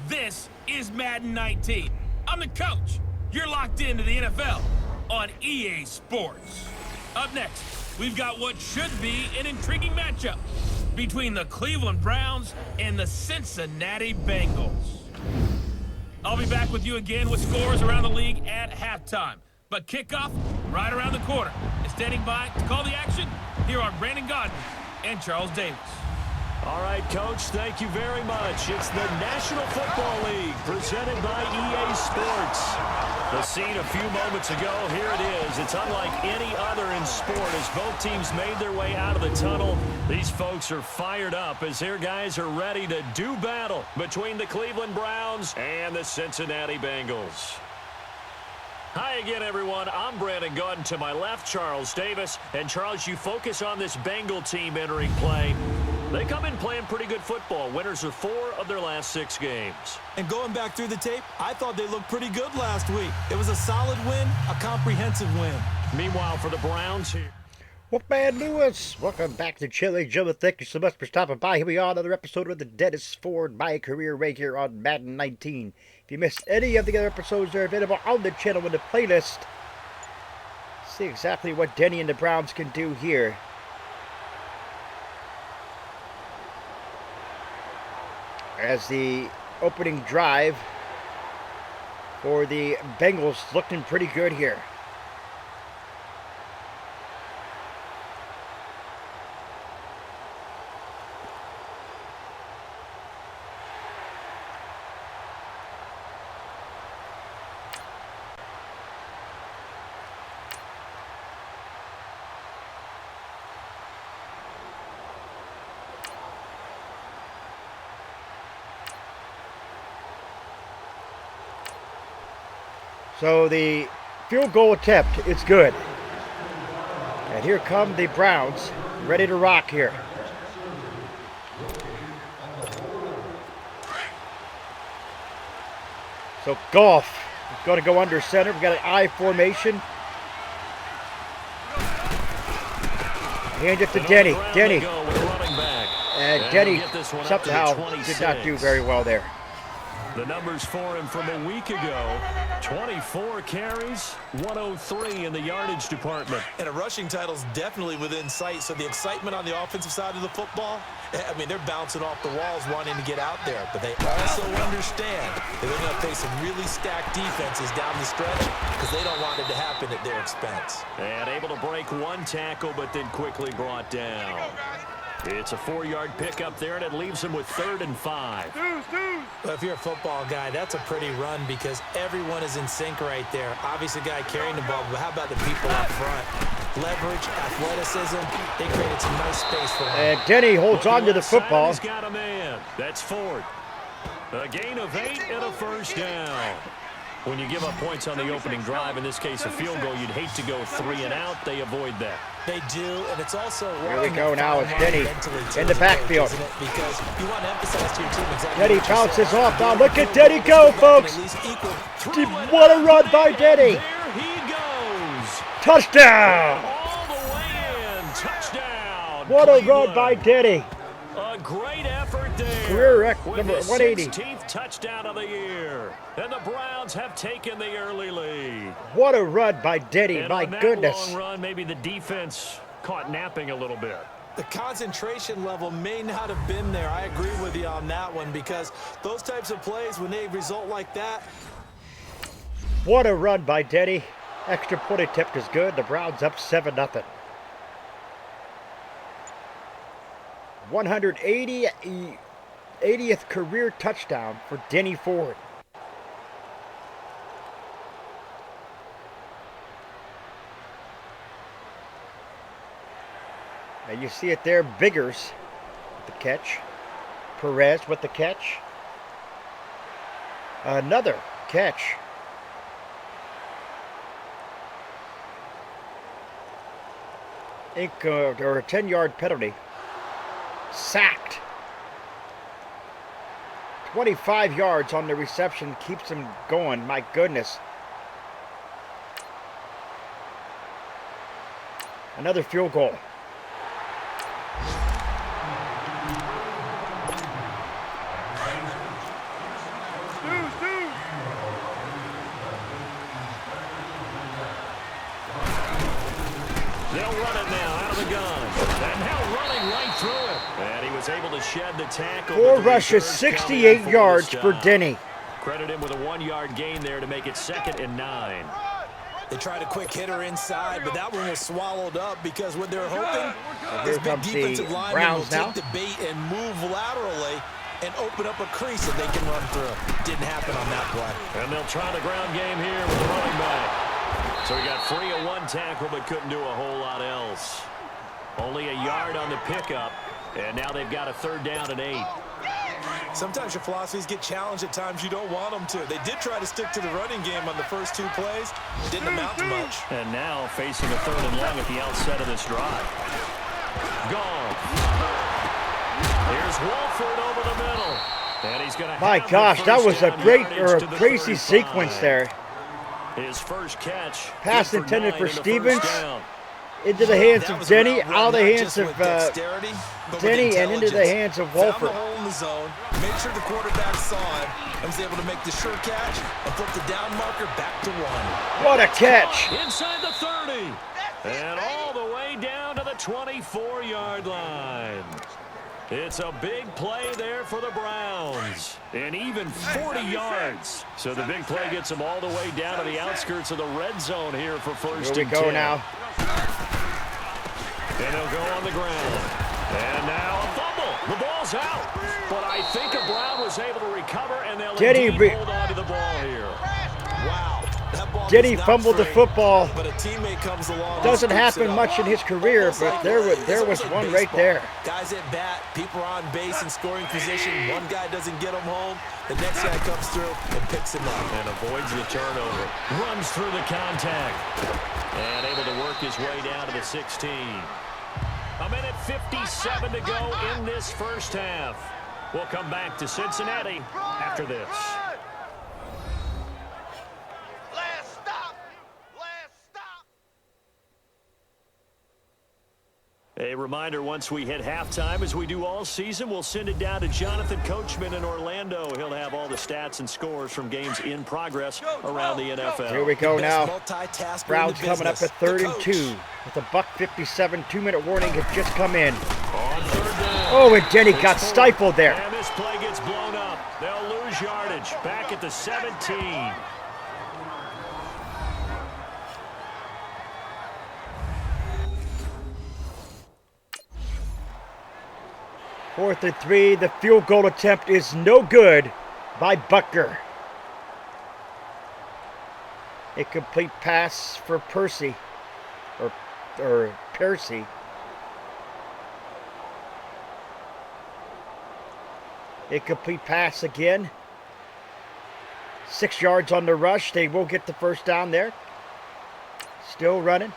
This is Madden 19. I'm the coach. You're locked into the NFL on EA Sports. Up next, we've got what should be an intriguing matchup between the Cleveland Browns and the Cincinnati Bengals. I'll be back with you again with scores around the league at halftime. But kickoff right around the corner. And standing by to call the action, here are Brandon Godden and Charles Davis. All right, Coach, thank you very much. It's the National Football League presented by EA Sports. The scene a few moments ago, here it is. It's unlike any other in sport as both teams made their way out of the tunnel. These folks are fired up as their guys are ready to do battle between the Cleveland Browns and the Cincinnati Bengals. Hi again, everyone. I'm Brandon Godden. To my left, Charles Davis. And Charles, you focus on this Bengal team entering play. They come in playing pretty good football. Winners of 4 of their last 6 games. And going back through the tape, I thought they looked pretty good last week. It was a solid win, a comprehensive win. Meanwhile, for the Browns here. Wolfman Lewis, welcome back to Chili Joe. Thank you so much for stopping by. Here we are, another episode of the Dennis Ford My Career right here on Madden 19. If you missed any of the other episodes, they're available on the channel in the playlist. See exactly what Denny and the Browns can do here. As the opening drive for the Bengals looking pretty good here. So the field goal attempt, it's good. And here come the Browns, ready to rock here. So Goff is going to go under center. We've got an I formation. Hand it to Denny. Denny. And Denny somehow did not do very well there. The numbers for him from a week ago, 24 carries, 103 in the yardage department. And a rushing title's definitely within sight, so the excitement on the offensive side of the football, I mean, they're bouncing off the walls wanting to get out there, but they also understand that they're going to face some really stacked defenses down the stretch because they don't want it to happen at their expense. And able to break one tackle, but then quickly brought down. It's a 4-yard pickup there, and it leaves him with 3rd and 5. Well, if you're a football guy, that's a pretty run because everyone is in sync right there. Obviously, the guy carrying the ball, but how about the people up front? Leverage, athleticism, they created some nice space for him. And Denny holds on to the football. He's got a man. That's Ford. A gain of 8 and a first down. When you give up points on the opening drive, in this case a field goal, you'd hate to go 3 and out. They avoid that. They do, and it's also here we go now. It's Denny in the backfield. Because you want to emphasize to your team exactly. Denny bounces off. Now look at Denny go, folks! What a run by Denny! There he goes. Touchdown! All the way in. Touchdown. What a run by Denny! A great effort there. Career record number 180. 16th touchdown of the year. And the Browns have taken the early lead. What a run by Denny, and my on that goodness. Long run, maybe the defense caught napping a little bit. The concentration level may not have been there. I agree with you on that one because those types of plays, when they result like that. What a run by Denny. Extra point attempt is good. The Browns up 7-0. 180th career touchdown for Denny Ford. And you see it there, Biggers with the catch. Perez with the catch. Another catch. Or a 10-yard penalty. Sacked. 25 yards on the reception keeps him going. My goodness. Another field goal. gun. And now running right through it. And he was able to shed the tackle. 4 rushes, 68 yards for Denny. Credit him with a 1-yard gain there to make it 2nd and 9. They tried a quick hitter inside, but that one was swallowed up because what they're hoping is big defensive linemen will take the bait and move laterally and open up a crease that they can run through. Didn't happen on that play. And they'll try the ground game here with the running back. So he got free of 1 tackle but couldn't do a whole lot else. Only a yard on the pickup, and now they've got a 3rd down and 8. Sometimes your philosophies get challenged at times you don't want them to. They did try to stick to the running game on the first 2 plays. Didn't amount to much. And now facing a 3rd and long at the outset of this drive. Gone. Here's Wolford over the middle. And he's going to My gosh, that was a great or a crazy sequence there. His first catch. Pass intended for Stevens. Into the hands of Denny, out of the hands of Denny, and into the hands of Wolford. Found the hole in the zone, made sure the quarterback saw him, and was able to make the sure catch and flip the down marker back to 1. What a catch! Inside the 30, and all the way down to the 24-yard line. It's a big play there for the Browns, and even 40 yards. So the big play gets them all the way down to the outskirts of the red zone here for 1st and 10. Here we go now. And he'll go on the ground. And now a fumble. The ball's out. But I think a Brown was able to recover, and they'll indeed hold on to the ball here. Wow. Denny fumbled the football. But a teammate comes along. Doesn't happen much in his career, but there was one right there. Guys at bat, people are on base in scoring position. One guy doesn't get him home. The next guy comes through and picks him up. And avoids the turnover. Runs through the contact. And able to work his way down to the 16. A minute 57 to go in this first half. We'll come back to Cincinnati after this. A reminder, once we hit halftime, as we do all season, we'll send it down to Jonathan Coachman in Orlando. He'll have all the stats and scores from games in progress around the NFL. Here we go now. Browns coming up at 3rd and 2 with a $1:57 2-minute warning has just come in. On 3rd down. Oh, and Denny got stifled there. And this play gets blown up. They'll lose yardage. Back at the 17. 4th and 3. The field goal attempt is no good by Butker. A complete pass for Percy. Or Percy. A complete pass again. 6 yards on the rush. They will get the 1st down there. Still running.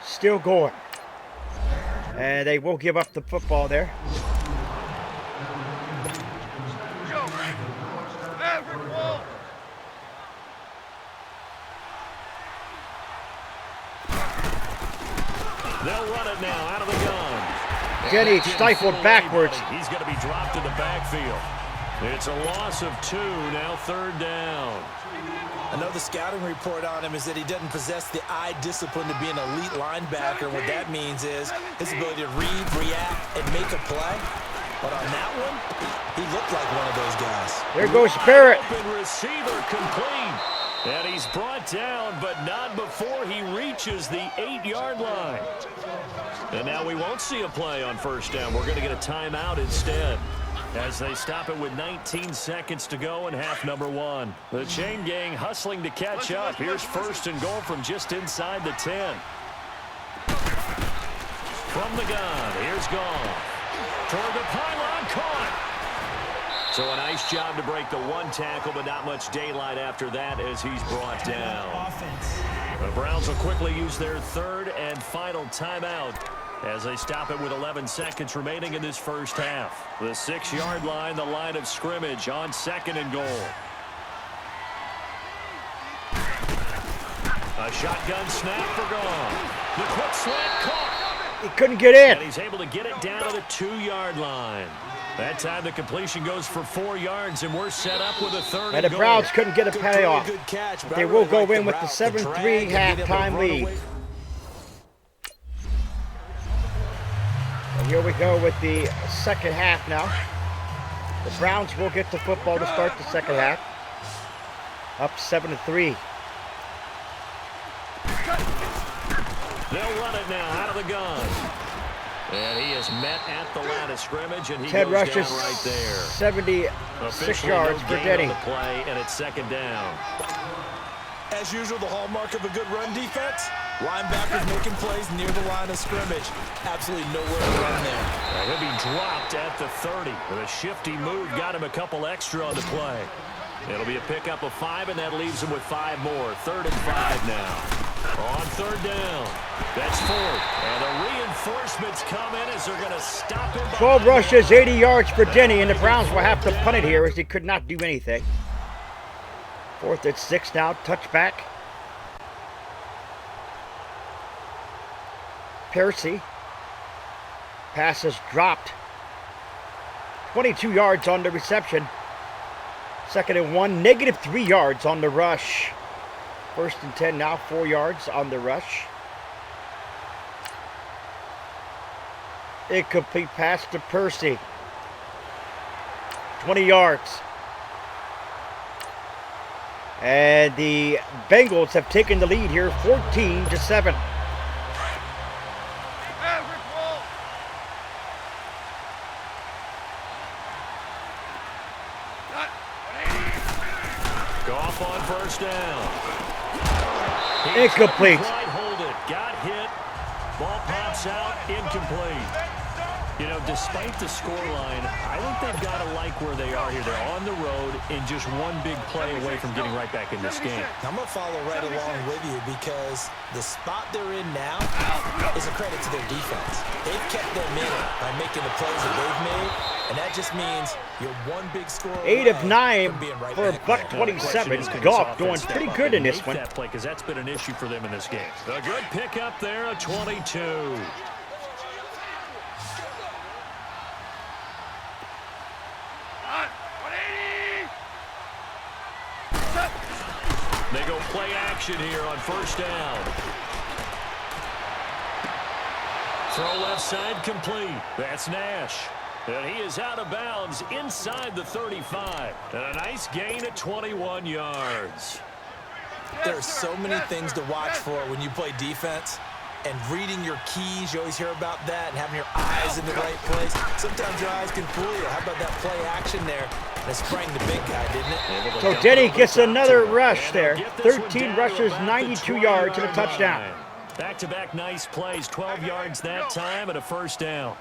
Still going. And they will give up the football there. They'll run it now out of the gun. Denny stifled backwards. He's going to be dropped in the backfield. It's a loss of 2, now 3rd down. Another scouting report on him is that he doesn't possess the eye discipline to be an elite linebacker. What that means is his ability to read, react, and make a play. But on that one, he looked like one of those guys. There goes Barrett. Open receiver complete. And he's brought down, but not before he reaches the 8-yard line. And now we won't see a play on 1st down. We're going to get a timeout instead, as they stop it with 19 seconds to go in half number 1. The chain gang hustling to catch up. Here's 1st and goal from just inside the 10. From the gun, here's Gone. Toward the pylon, caught. So a nice job to break the 1 tackle, but not much daylight after that as he's brought down. The Browns will quickly use their 3rd and final timeout as they stop it with 11 seconds remaining in this first half. The 6-yard line, the line of scrimmage on 2nd and goal. A shotgun snap for Gone. The quick slant caught. He couldn't get in. And he's able to get it down to the 2-yard line. That time the completion goes for 4 yards, and we're set up with a 3rd and the Browns couldn't get a payoff. They will go in with the 7-3 halftime lead. here we go with the second half now. The Browns will get the football to start the second half. Up 7-3. They'll run it now out of the gun. And he is met at the line of scrimmage, and he 10 goes rushes, down right there. 76 Officially yards no for gain Denny. on the play, and it's second down. As usual, the hallmark of a good run defense, linebackers making plays near the line of scrimmage. Absolutely nowhere to run there. He'll be dropped at the 30. With a shifty move, got him a couple extra on the play. It'll be a pickup of 5, and that leaves him with 5 more. 3rd and 5 now. On 3rd down. That's 4th. And the reinforcements come in as they're going to stop him. 12 rushes, 80 yards for Denny, and the Browns will have to punt it here as he could not do anything. 4th and 6 now, touchback. Percy. Pass is dropped. 22 yards on the reception. 2nd and 1, negative 3 yards on the rush. 1st and 10 now, 4 yards on the rush. Incomplete pass to Percy. 20 yards. And the Bengals have taken the lead here, 14-7. Goff on 1st down. Incomplete. Quite hold it. Got hit. Ball pops out. Incomplete. You know, despite the scoreline, I think they've got to like where they are here. They're on the road and just one big play away from getting right back in this game. I'm going to follow right along with you because the spot they're in now is a credit to their defense. They've kept them in it by making the plays that they've made, and that just means you're one big score 8 of 9 right for a buck there. 27. Goff doing pretty good in this one. That play, because that's been an issue for them in this game. A good pickup there, a 22. They go play action here on 1st down. Throw left side complete. That's Nash. And he is out of bounds inside the 35. And a nice gain of 21 yards. There are so many things to watch for when you play defense. And reading your keys, you always hear about that, and having your eyes in the right place. Sometimes your eyes can fool you. How about that play action there? That sprang the big guy, didn't it? So Denny gets another rush there. 13 rushes, 92 yards, and a touchdown. Back-to-back nice plays, 12 yards that time, and a 1st down.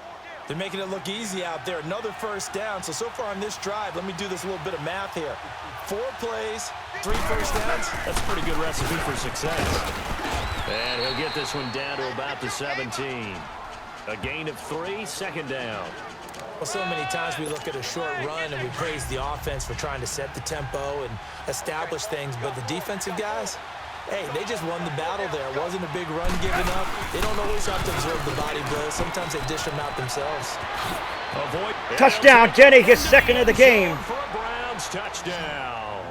They're making it look easy out there. Another 1st down. So far on this drive, let me do this little bit of math here. 4 plays, 3 1st downs. That's a pretty good recipe for success. And he'll get this one down to about the 17. A gain of 3, 2nd down. Well, so many times we look at a short run and we praise the offense for trying to set the tempo and establish things, but the defensive guys, hey, they just won the battle there. It wasn't a big run given up. They don't always have to absorb the body blows. Sometimes they dish them out themselves. Touchdown, Denny gets 2nd of the game. For a Browns touchdown.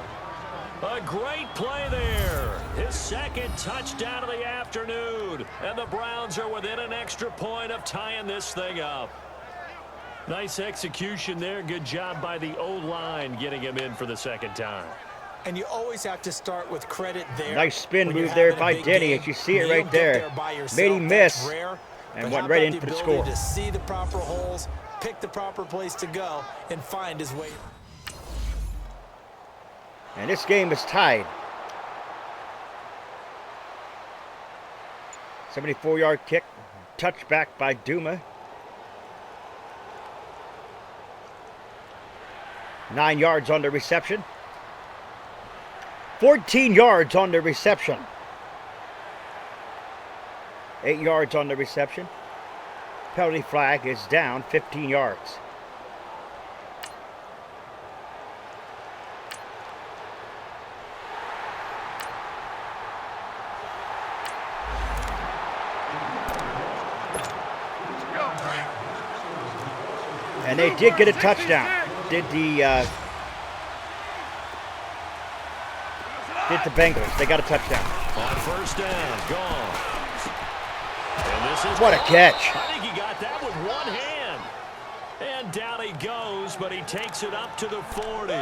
A great play there. His 2nd touchdown of the afternoon. And the Browns are within an extra point of tying this thing up. Nice execution there. Good job by the O-line getting him in for the 2nd time. And you always have to start with credit there. Nice spin move there by Denny, as you see it right there. Made him miss and went right in for the score. To see the proper holes, pick the proper place to go, and find his way. And this game is tied. 74-yard kick, touchback by Duma. 9 yards on the reception. 14 yards on the reception. 8 yards on the reception. Penalty flag is down 15 yards. And they did get a touchdown. Did the Bengals. They got a touchdown. On 1st down, gone. And this is what a catch. I think he got that with one hand. and down he goes, but he takes it up to the 40.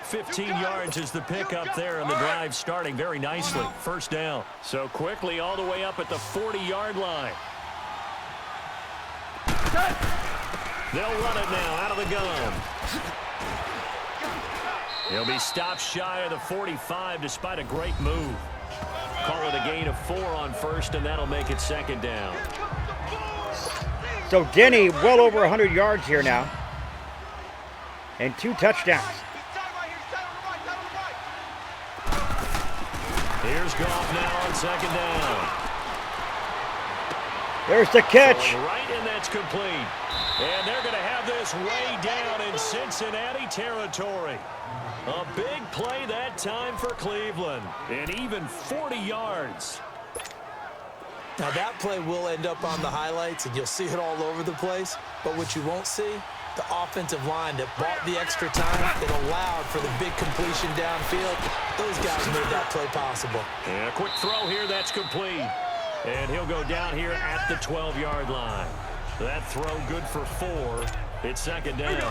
15 yards is the pickup there, and the drive starting very nicely. First down. So quickly all the way up at the 40-yard line. They'll run it now out of the gun. He'll be stopped shy of the 45 despite a great move. Call it a gain of 4 on first, and that'll make it second down. So Denny well over 100 yards here now. And 2 touchdowns. Here's Goff now on second down. There's the catch. Going right, and that's complete. And they're going to have this way down in Cincinnati territory. A big play that time for Cleveland. And even 40 yards. Now that play will end up on the highlights, and you'll see it all over the place. But what you won't see, the offensive line that bought the extra time, that allowed for the big completion downfield. Those guys made that play possible. And a quick throw here, that's complete. And he'll go down here at the 12-yard line. That throw good for 4. It's second down.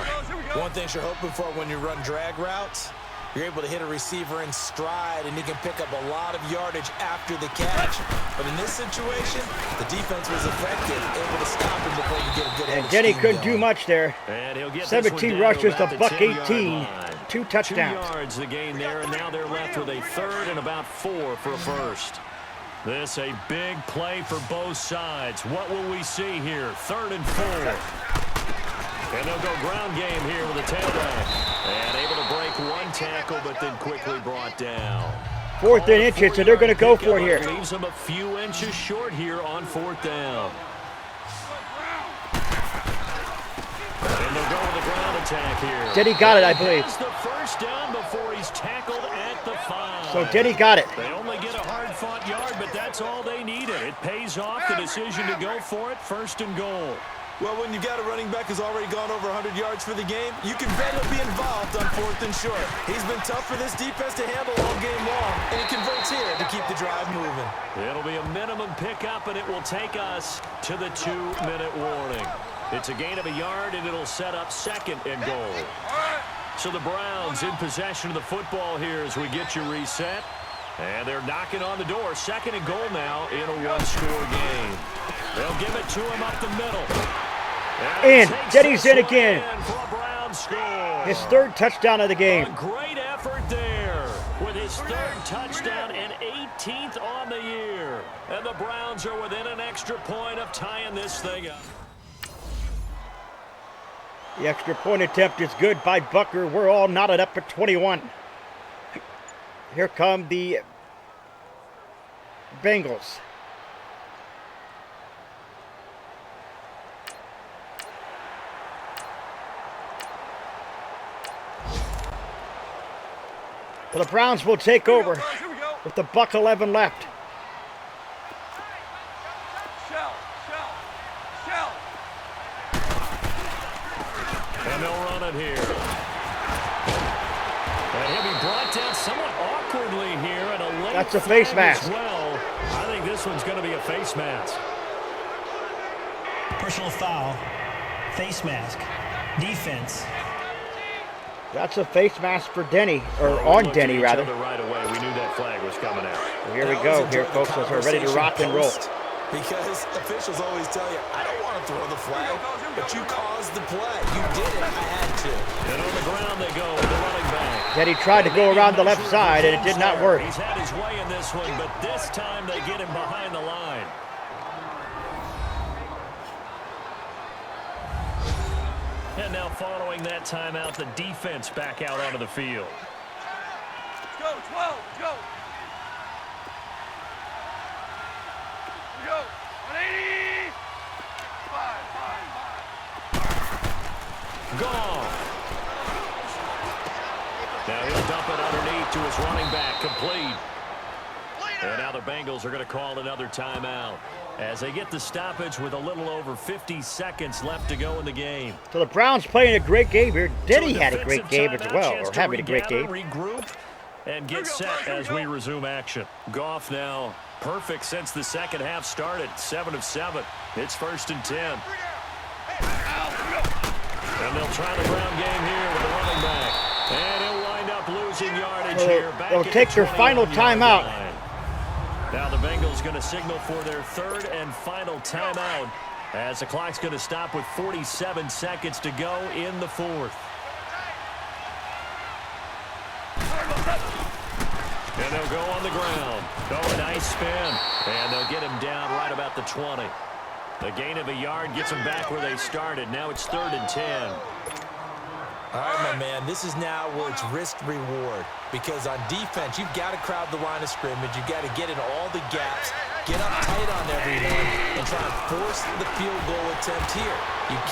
One thing you're hoping for when you run drag routes, you're able to hit a receiver in stride, and he can pick up a lot of yardage after the catch. But in this situation, the defense was effective, able to stop him before you get a good head of And Denny steam couldn't going. do much there. And he'll get 17 rushes to buck 18. 10-yard 2 touchdowns. 2 yards the gain there, and now they're left with a third and about 4 for a first. This a big play for both sides. What will we see here? 3rd and 4. And they'll go ground game here with a tailback. And able to break 1 tackle, but then quickly brought down. 4th and inches, so they're going to go for it here. Leaves them a few inches short here on 4th down. And they'll go with the ground attack here. Denny got it, I believe. Has the first down before he's tackled at the 5. So Denny got it. They only get a hard-fought yard, but that's all they needed. It pays off the decision to go for it, 1st and goal. Well, when you've got a running back who's already gone over 100 yards for the game, you can bet he'll be involved on 4th and short. He's been tough for this defense to handle all game long, and he converts here to keep the drive moving. It'll be a minimum pickup, and it will take us to the 2-minute warning. It's a gain of a yard, and it'll set up 2nd and goal. So the Browns in possession of the football here as we get you reset. And they're knocking on the door. 2nd and goal now in a 1-score game. They'll give it to him up the middle. And Denny's in again. For a Brown score. His 3rd touchdown of the game. A great effort there with his 3rd touchdown and 18th on the year. And the Browns are within an extra point of tying this thing up. The extra point attempt is good by Bucker. We're all knotted up at 21. Here come the Bengals. Well, the Browns will take over with the buck 11 left. And they'll run it here. And he'll be brought down somewhat awkwardly here. And a late That's a face flag mask. as well. I think this one's going to be a face mask. Personal foul, face mask, defense. That's a face mask for Denny, or on Denny rather. Right away. We knew that flag was coming out. Well, here we go, here folks, as we're ready to rock and roll. Because officials always tell you, I don't want to throw the flag, but you caused the play. You did it. I had to. And on the ground they go with the running back. Denny tried to go around the left side, and it did not work. He's had his way in this one, but this time they get him behind the line. And now following that timeout, the defense back out onto the field. Go, 12, go. Go, 180. 5. Gone. Now he'll dump it underneath to his running back, complete. And now the Bengals are going to call another timeout as they get the stoppage with a little over 50 seconds left to go in the game. So the Browns playing a great game here. Denny So had a great game as defensive well, timeout, or chance to having a great regather, game. Regroup and get set as we resume action. Goff now perfect since the second half started. 7 of 7. It's 1st and 10. And they'll try the ground game here with the running back. And he'll wind up losing yardage here. They'll take their final timeout. Now the Bengals going to signal for their third and final timeout as the clock's going to stop with 47 seconds to go in the fourth. And they'll go on the ground. Oh, a nice spin. And they'll get him down right about the 20. The gain of a yard gets them back where they started. Now it's 3rd and 10. All right, my man, this is now where it's risk-reward. Because on defense, you've got to crowd the line of scrimmage. You've got to get in all the gaps, get up tight on everyone, and try and force the field goal attempt here.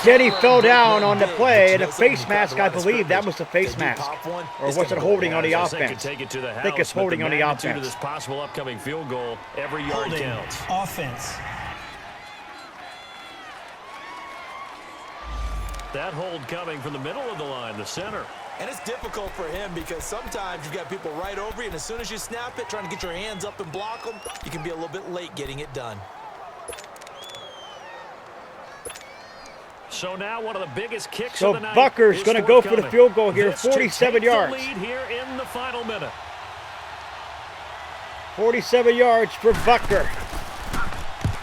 Denny fell down on the play, and a face mask, I believe that was the face mask. Or was it holding on the offense? I think it's holding on the offense. To this possible upcoming field goal, every yard counts. Offense. That hold coming from the middle of the line, the center. And it's difficult for him because sometimes you've got people right over you, and as soon as you snap it, trying to get your hands up and block them, you can be a little bit late getting it done. So now one of the biggest kicks of the night. So Bucker's going to go for the field goal here, 47 yards. Lead here in the final minute. 47 yards for Bucker.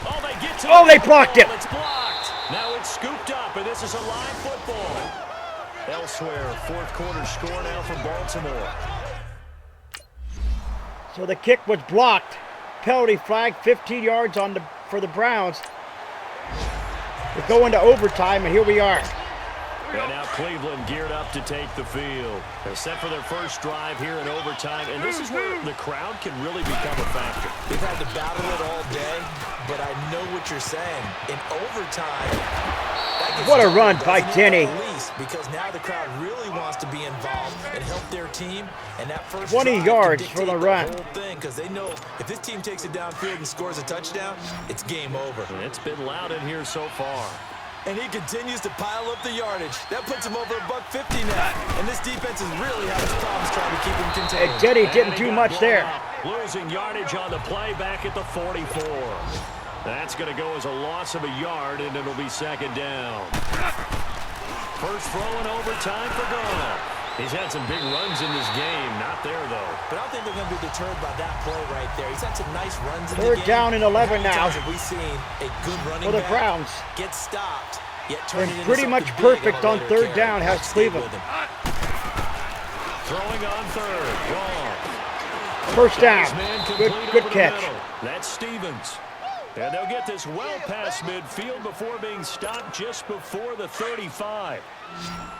Oh, they get to they blocked him. It's blocked. Now it's scooped up, and this is a live football. Elsewhere, fourth quarter score now for Baltimore. So the kick was blocked. Penalty flag, 15 yards for the Browns. We're going to overtime, and here we are. And now Cleveland geared up to take the field. They're set for their first drive here in overtime, and this is where the crowd can really become a factor. They've had to battle it all day, but I know what you're saying. In overtime, what a run by Denny. Because now the crowd really wants to be involved and help their team, and that first 20 yards for the run. Because they know if this team takes it downfield and scores a touchdown, it's game over. And it's been loud in here so far. And he continues to pile up the yardage. That puts him over $150 now. And this defense is really having problems trying to keep him contained. And Denny didn't do much there. Losing yardage on the play back at the 44. That's going to go as a loss of a yard, and it'll be second down. First throw in overtime for Goff. He's had some big runs in this game. Not there, though. But I don't think they're going to be deterred by that play right there. He's had some nice runs in the game. Third down and 11 now. We've seen a good running for the back Browns. Get stopped, yet turn it into pretty much perfect on third down has Cleveland. Throwing on third. Goff. First down. Good catch. That's Stevens. And they'll get this well past midfield before being stopped just before the 35.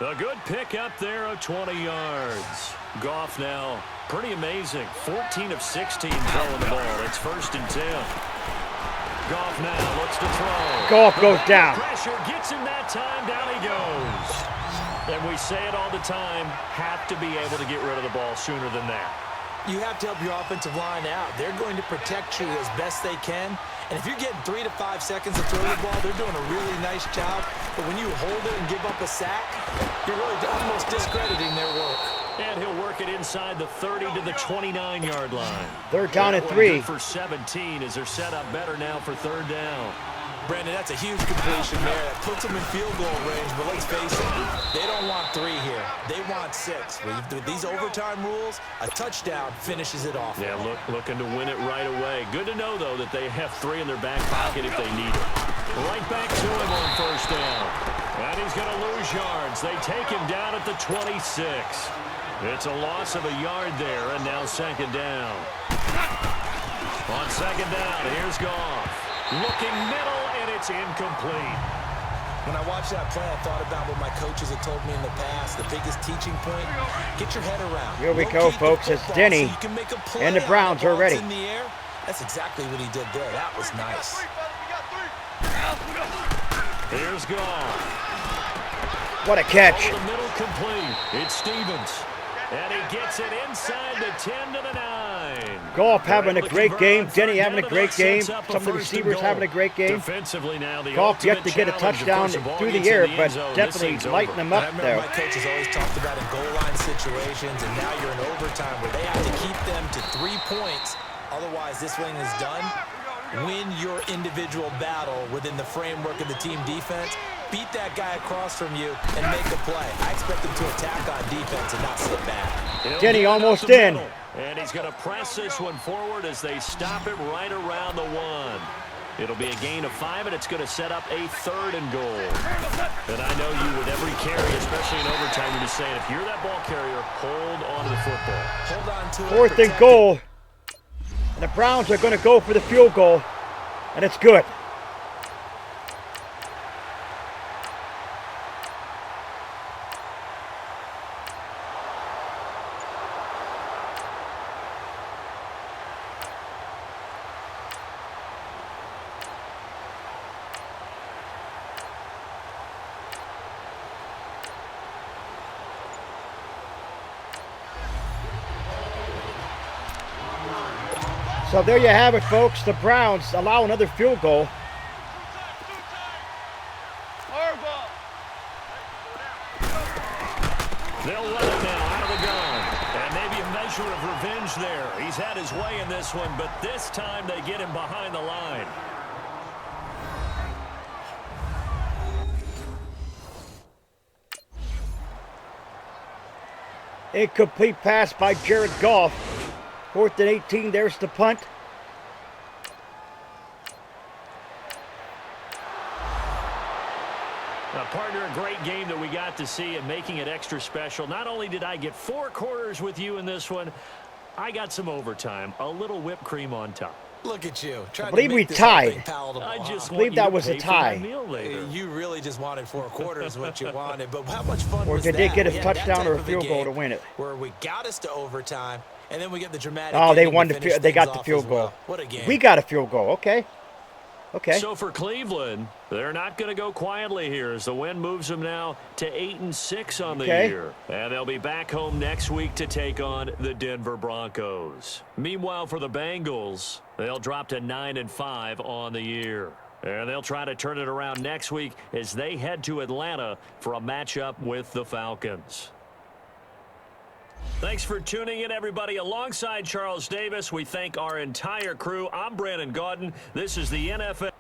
A good pick up there of 20 yards. Goff now, pretty amazing. 14 of 16 throwing the ball. It's 1st and 10. Goff now looks to throw. Goff goes down. Pressure gets him that time. Down he goes. And we say it all the time, have to be able to get rid of the ball sooner than that. You have to help your offensive line out. They're going to protect you as best they can. And if you're getting 3 to 5 seconds to throw the ball, they're doing a really nice job. But when you hold it and give up a sack, you're really almost discrediting their work. And he'll work it inside the 30 to the 29-yard line. They're down at 3. For 17 as they're set up better now for third down. Brandon, that's a huge completion there. That puts them in field goal range, but let's face it, they don't want 3 here. They want 6. With these overtime rules, a touchdown finishes it off. Yeah, looking to win it right away. Good to know, though, that they have 3 in their back pocket if they need it. Right back to him on first down. And he's going to lose yards. They take him down at the 26. It's a loss of a yard there, and now second down. On second down, here's Goff. Looking middle, and it's incomplete. When I watched that play, I thought about what my coaches had told me in the past. The biggest teaching point, get your head around. Here we go, folks. It's Denny, and the Browns are ready. In the air. That's exactly what he did there. That was nice. Here's Goff. What a catch. Over the middle complete. It's Stevens. And he gets it inside the 10 to the 9. Goff having a great game. Denny having a great game. Some of the receivers having a great game. Goff yet to get a touchdown through the air, but definitely lighting them up there. My coaches always talked about in goal line situations, and now you're in overtime where they have to keep them to 3 points. Otherwise, this thing is done. Win your individual battle within the framework of the team defense. beat that guy across from you and make a play. I expect him to attack on defense and not sit back. Denny almost in. And he's going to press this one forward as they stop him right around the 1. It'll be a gain of 5, and it's going to set up a 3rd and goal. And I know you with every carry, especially in overtime, you're just saying, if you're that ball carrier, hold on to the football. Hold on to it. 4th and goal. And the Browns are going to go for the field goal. And it's good. So there you have it, folks. The Browns allow another field goal. They'll let it now out of the gun. And maybe a measure of revenge there. He's had his way in this one, but this time they get him behind the line. Incomplete pass by Jared Goff. 4th and 18, there's the punt. Partner, a great game that we got to see and making it extra special. Not only did I get 4 quarters with you in this one, I got some overtime, a little whipped cream on top. Look at you. I believe we tied. I just believe that was a tie. You really just wanted 4 quarters, what you wanted. But how much fun Or was did that? they get a We had touchdown that or a type of field goal game to win it? Where we got us to overtime, and then we get the dramatic. Oh, they ending won to the finish they got things the off field as goal. well. What a game. We got a field goal. Okay. Okay. So for Cleveland, they're not going to go quietly here as the win moves them now to 8-6 on the year. And they'll be back home next week to take on the Denver Broncos. Meanwhile, for the Bengals, they'll drop to 9-5 on the year. And they'll try to turn it around next week as they head to Atlanta for a matchup with the Falcons. Thanks for tuning in, everybody. Alongside Charles Davis, we thank our entire crew. I'm Brandon Gaudin. This is the NFL.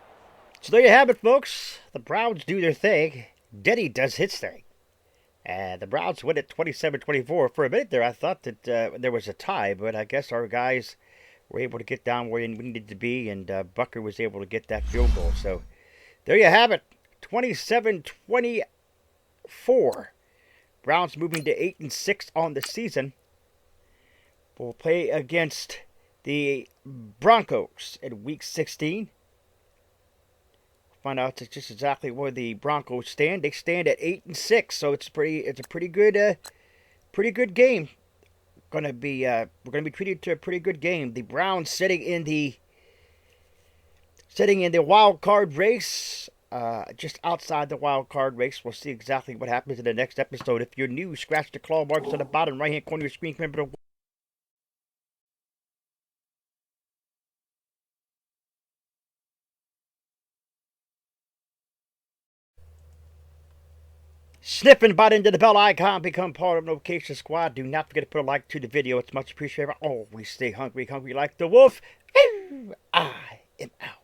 So there you have it, folks. The Browns do their thing. Denny does his thing. And the Browns win it 27-24. For a minute there, I thought that there was a tie, but I guess our guys were able to get down where we needed to be, and Bucker was able to get that field goal. So there you have it, 27-24. Browns moving to 8-6 on the season. We'll play against the Broncos in Week 16. Find out just exactly where the Broncos stand. They stand at 8-6, so it's a pretty good game. We're gonna be treated to a pretty good game. The Browns sitting in the wild card race. Just outside the wild card race. We'll see exactly what happens in the next episode. If you're new, scratch the claw marks on the bottom right-hand corner of your screen. Remember to snip and bite into the bell icon. Become part of the Notification Squad. Do not forget to put a like to the video. It's much appreciated. Always stay hungry like the wolf. I am out.